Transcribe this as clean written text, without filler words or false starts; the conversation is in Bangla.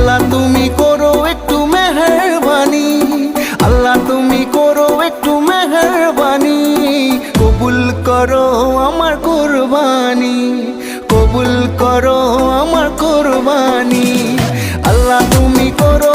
আল্লাহ তুমি করো একটু মেহেরবানি, আল্লাহ তুমি করো একটু মেহেরবানি, কবুল করো আমার কুরবানি, কবুল করো আমার কুরবানি। আল্লাহ তুমি করো